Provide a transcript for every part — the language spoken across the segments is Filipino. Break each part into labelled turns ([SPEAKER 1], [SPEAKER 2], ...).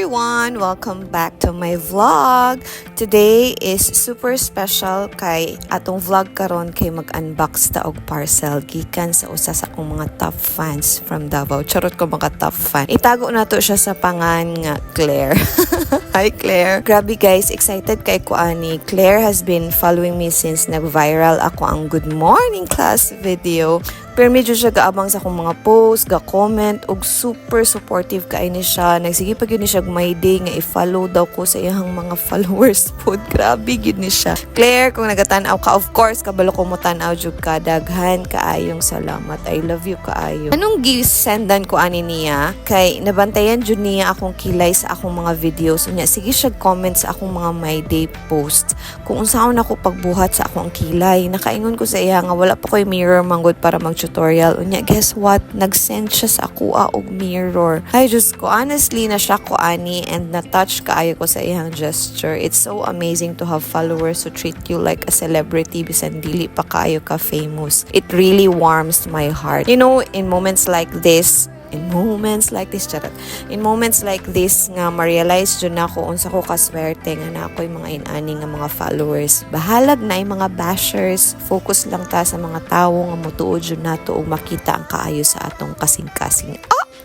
[SPEAKER 1] everyone! Welcome back to my vlog. Today is super special kay atong vlog karon kay mag-unbox ta og parcel gikan sa usa sa akong mga top fans from Davao. Charot ko mga top fan. Itago na to siya sa pangan nga Claire. Hi Claire. Grabe guys, excited kay ko ani. Claire has been following me since nag-viral ako ang Good Morning Class video. Pero medyo siya gaabang sa akong mga post, ga-comment, ug super supportive kay ni siya. Nagsige pa gyud ni siya may day nga i-follow daw ko sa iyang mga followers pod. Grabe gyud ni siya. Claire, kung nagatan-aw ka, of course, kabalo ko mo tan-aw jud ka. Daghan kaayong salamat. I love you kaayo. Anong gisendan ko ani niya? Kay nabantayan jud niya akong kilay sa akong mga videos. Unya, sige siya comment sa akong mga my day post. Kung unsaon ako pagbuhat sa akong kilay, nakaingon ko sa iya nga wala pa ko'y mirror manggod para mag-tutorial. Unya, guess what? Nag-send siya sa ako og mirror. Ay, Diyos ko, honestly, na-shock ko ani and na-touch kaayo ko sa iyang gesture. It's so amazing to have followers who treat you like a celebrity bisan dili pa kaayo ka famous. It really warms my heart. You know, in moments like this, charot. In moments like this nga ma-realize jud nako unsa ko kaswerte nga na ako'y mga inani nga mga followers. Bahalag na yung mga bashers, focus lang ta sa mga tawo nga motuod jud nato ug makita ang kaayo sa atong kasing-kasing.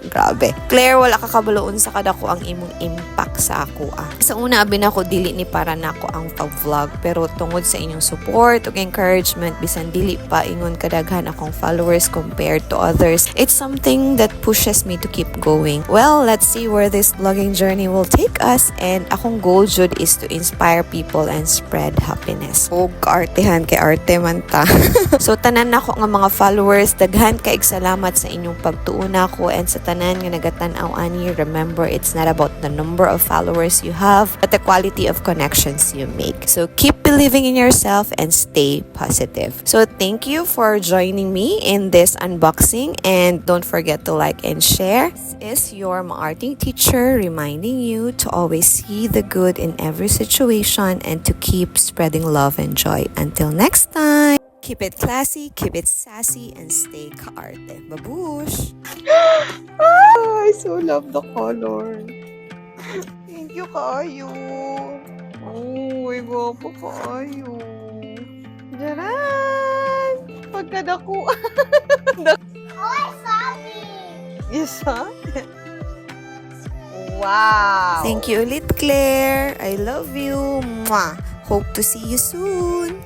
[SPEAKER 1] Grabe. Claire, wala ka kabaloon sa kadako ang imong impact sa ako. Sa una, abin ako dili ni para nako ang pag-vlog. Pero tungod sa inyong support ug encouragement, bisan dili pa ingon kadaghan akong followers compared to others, it's something that pushes me to keep going. Well, let's see where this vlogging journey will take us. And akong goal jud is to inspire people and spread happiness. O, kaartehan kay arte man ta. So, tanan nako nga mga followers, daghan kaig salamat sa inyong pagtuon ako and sa tanan nga nagatan-aw ani. Remember, it's not about the number of followers you have, but the quality of connections you make. So keep believing in yourself and stay positive. So thank you for joining me in this unboxing, and don't forget to like and share. This is your Maarting teacher reminding you to always see the good in every situation and to keep spreading love and joy. Until next time. Keep it classy, keep it sassy, and stay kaarte. Babush! I so love the color. Thank you, kaayo. Oh, ay gwapo kaayo. Jaran! Pagkadako.
[SPEAKER 2] Oh, sorry.
[SPEAKER 1] Yes, ha? Wow! Thank you ulit, Claire. I love you. Mwah! Hope to see you soon.